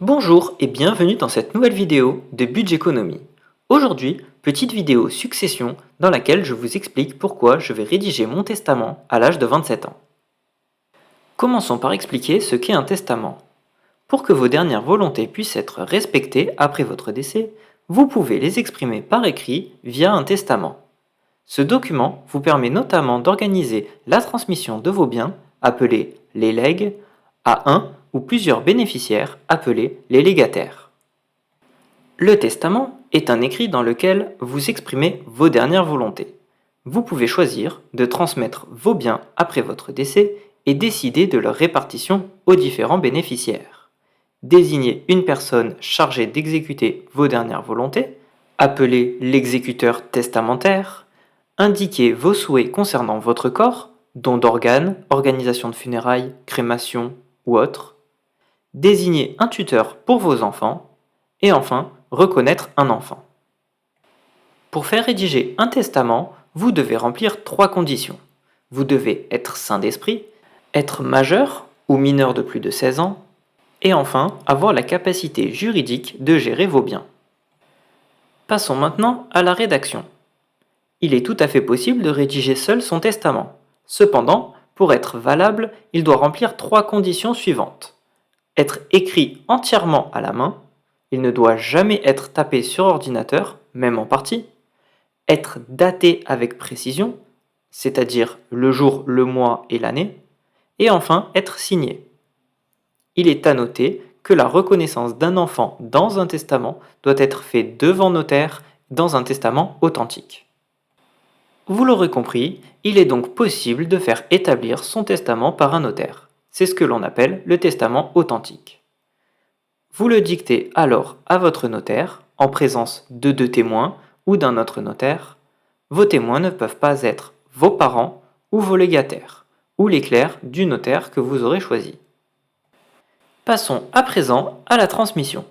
Bonjour et bienvenue dans cette nouvelle vidéo de Budgeconomie. Aujourd'hui, petite vidéo succession dans laquelle je vous explique pourquoi je vais rédiger mon testament à l'âge de 27 ans. Commençons par expliquer ce qu'est un testament. Pour que vos dernières volontés puissent être respectées après votre décès, vous pouvez les exprimer par écrit via un testament. Ce document vous permet notamment d'organiser la transmission de vos biens, appelés les legs, à un ou plusieurs bénéficiaires, appelés les légataires. Le testament est un écrit dans lequel vous exprimez vos dernières volontés. Vous pouvez choisir de transmettre vos biens après votre décès et décider de leur répartition aux différents bénéficiaires. Désignez une personne chargée d'exécuter vos dernières volontés, appelée l'exécuteur testamentaire. Indiquez vos souhaits concernant votre corps, don d'organes, organisation de funérailles, crémation ou autre. Désignez un tuteur pour vos enfants. Et enfin, reconnaître un enfant. Pour faire rédiger un testament, vous devez remplir 3 conditions. Vous devez être sain d'esprit, être majeur ou mineur de plus de 16 ans, et enfin avoir la capacité juridique de gérer vos biens. Passons maintenant à la rédaction. Il est tout à fait possible de rédiger seul son testament. Cependant, pour être valable, il doit remplir 3 conditions suivantes. Être écrit entièrement à la main, il ne doit jamais être tapé sur ordinateur, même en partie. Être daté avec précision, c'est-à-dire le jour, le mois et l'année. Et enfin, être signé. Il est à noter que la reconnaissance d'un enfant dans un testament doit être faite devant notaire dans un testament authentique. Vous l'aurez compris, il est donc possible de faire établir son testament par un notaire. C'est ce que l'on appelle le testament authentique. Vous le dictez alors à votre notaire, en présence de 2 témoins ou d'un autre notaire. Vos témoins ne peuvent pas être vos parents ou vos légataires, ou les clercs du notaire que vous aurez choisi. Passons à présent à la transmission.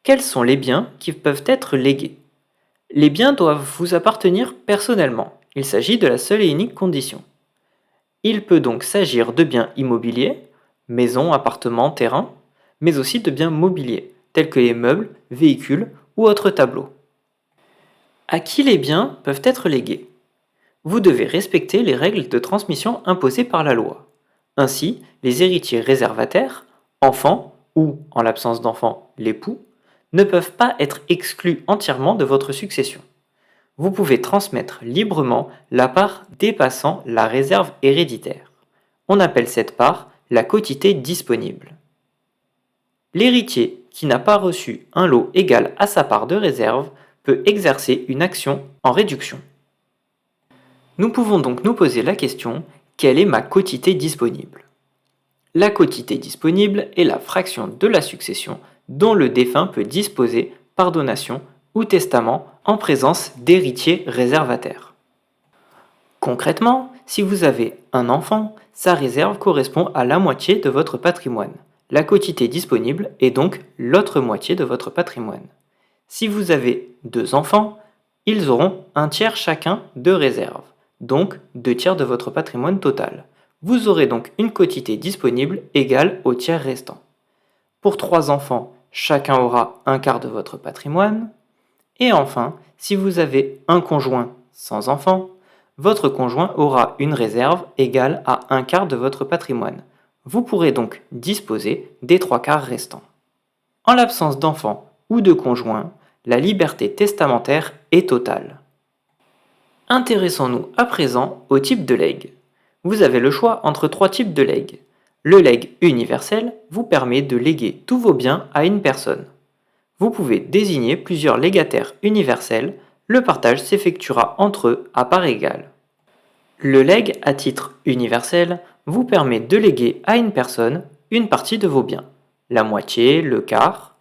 Quels sont les biens qui peuvent être légués? Les biens doivent vous appartenir personnellement. Il s'agit de la seule et unique condition. Il peut donc s'agir de biens immobiliers, maisons, appartements, terrains, mais aussi de biens mobiliers, tels que les meubles, véhicules ou autres tableaux. À qui les biens peuvent être légués? Vous devez respecter les règles de transmission imposées par la loi. Ainsi, les héritiers réservataires, enfants ou, en l'absence d'enfants, l'époux, ne peuvent pas être exclus entièrement de votre succession. Vous pouvez transmettre librement la part dépassant la réserve héréditaire. On appelle cette part la quotité disponible. L'héritier qui n'a pas reçu un lot égal à sa part de réserve peut exercer une action en réduction. Nous pouvons donc nous poser la question: quelle est ma quotité disponible? La quotité disponible est la fraction de la succession dont le défunt peut disposer par donation ou testament en présence d'héritiers réservataires. Concrètement, si vous avez un enfant, sa réserve correspond à la moitié de votre patrimoine. La quotité disponible est donc l'autre moitié de votre patrimoine. Si vous avez 2 enfants, ils auront un tiers chacun de réserve, donc 2 tiers de votre patrimoine total. Vous aurez donc une quotité disponible égale au tiers restant. Pour 3 enfants, chacun aura un quart de votre patrimoine. Et enfin, si vous avez un conjoint sans enfant, votre conjoint aura une réserve égale à un quart de votre patrimoine. Vous pourrez donc disposer des 3 quarts restants. En l'absence d'enfants ou de conjoints, la liberté testamentaire est totale. Intéressons-nous à présent au type de legs. Vous avez le choix entre 3 types de legs. Le legs universel vous permet de léguer tous vos biens à une personne. Vous pouvez désigner plusieurs légataires universels, le partage s'effectuera entre eux à part égale. Le legs à titre universel vous permet de léguer à une personne une partie de vos biens, la moitié, le quart,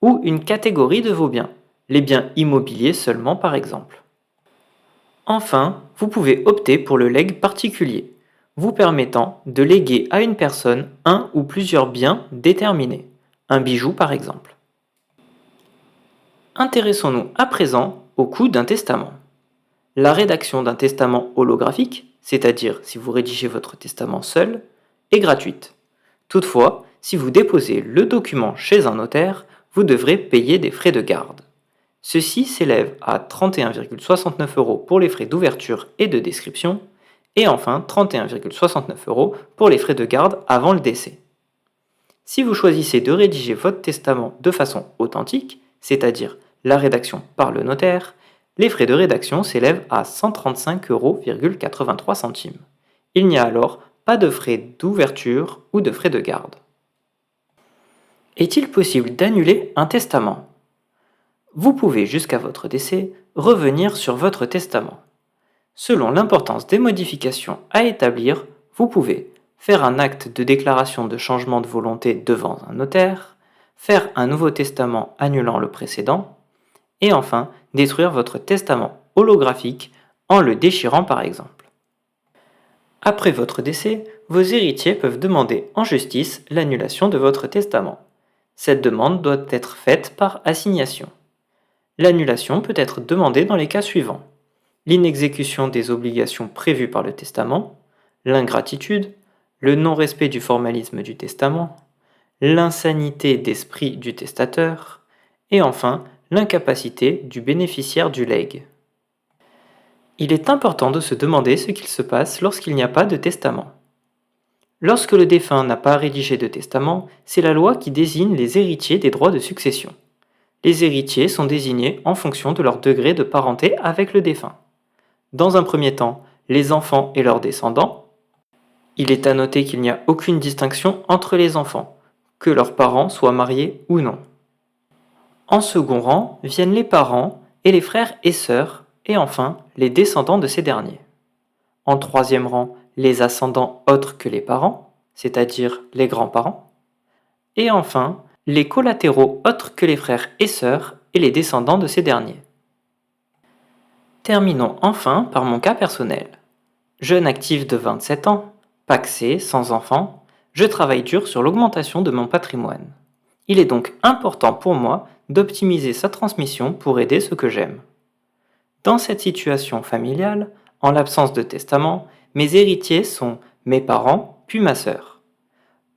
ou une catégorie de vos biens, les biens immobiliers seulement par exemple. Enfin, vous pouvez opter pour le legs particulier, vous permettant de léguer à une personne un ou plusieurs biens déterminés, un bijou par exemple. Intéressons-nous à présent au coût d'un testament. La rédaction d'un testament holographique, c'est-à-dire si vous rédigez votre testament seul, est gratuite. Toutefois, si vous déposez le document chez un notaire, vous devrez payer des frais de garde. Ceux-ci s'élèvent à 31,69 € pour les frais d'ouverture et de description, et enfin 31,69 € pour les frais de garde avant le décès. Si vous choisissez de rédiger votre testament de façon authentique, c'est-à-dire la rédaction par le notaire, les frais de rédaction s'élèvent à 135,83 €. Il n'y a alors pas de frais d'ouverture ou de frais de garde. Est-il possible d'annuler un testament ? Vous pouvez, jusqu'à votre décès, revenir sur votre testament. Selon l'importance des modifications à établir, vous pouvez faire un acte de déclaration de changement de volonté devant un notaire, faire un nouveau testament annulant le précédent, et enfin détruire votre testament holographique en le déchirant par exemple. Après votre décès, vos héritiers peuvent demander en justice l'annulation de votre testament. Cette demande doit être faite par assignation. L'annulation peut être demandée dans les cas suivants: l'inexécution des obligations prévues par le testament, l'ingratitude, le non-respect du formalisme du testament, l'insanité d'esprit du testateur, et enfin l'incapacité du bénéficiaire du legs. Il est important de se demander ce qu'il se passe lorsqu'il n'y a pas de testament. Lorsque le défunt n'a pas rédigé de testament, c'est la loi qui désigne les héritiers des droits de succession. Les héritiers sont désignés en fonction de leur degré de parenté avec le défunt. Dans un premier temps, les enfants et leurs descendants. Il est à noter qu'il n'y a aucune distinction entre les enfants, que leurs parents soient mariés ou non. En second rang viennent les parents et les frères et sœurs, et enfin les descendants de ces derniers. En troisième rang, les ascendants autres que les parents, c'est-à-dire les grands-parents. Et enfin, les collatéraux autres que les frères et sœurs et les descendants de ces derniers. Terminons enfin par mon cas personnel. Jeune actif de 27 ans, pacsé, sans enfant, je travaille dur sur l'augmentation de mon patrimoine. Il est donc important pour moi d'optimiser sa transmission pour aider ceux que j'aime. Dans cette situation familiale, en l'absence de testament, mes héritiers sont mes parents puis ma sœur.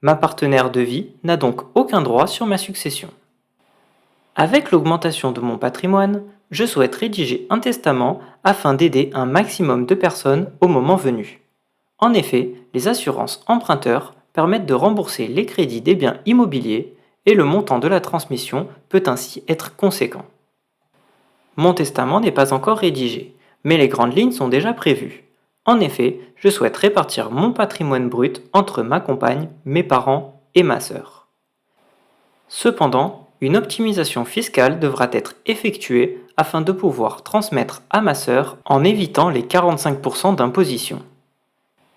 Ma partenaire de vie n'a donc aucun droit sur ma succession. Avec l'augmentation de mon patrimoine, je souhaite rédiger un testament afin d'aider un maximum de personnes au moment venu. En effet, les assurances emprunteurs permettent de rembourser les crédits des biens immobiliers et le montant de la transmission peut ainsi être conséquent. Mon testament n'est pas encore rédigé, mais les grandes lignes sont déjà prévues. En effet, je souhaite répartir mon patrimoine brut entre ma compagne, mes parents et ma sœur. Cependant, une optimisation fiscale devra être effectuée afin de pouvoir transmettre à ma sœur en évitant les 45% d'imposition.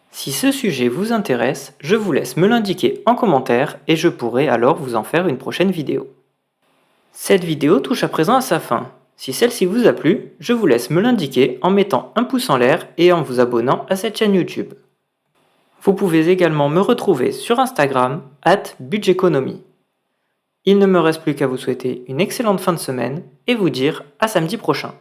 Si ce sujet vous intéresse, je vous laisse me l'indiquer en commentaire et je pourrai alors vous en faire une prochaine vidéo. Cette vidéo touche à présent à sa fin. Si celle-ci vous a plu, je vous laisse me l'indiquer en mettant un pouce en l'air et en vous abonnant à cette chaîne YouTube. Vous pouvez également me retrouver sur Instagram @budgeconomie. Il ne me reste plus qu'à vous souhaiter une excellente fin de semaine et vous dire à samedi prochain.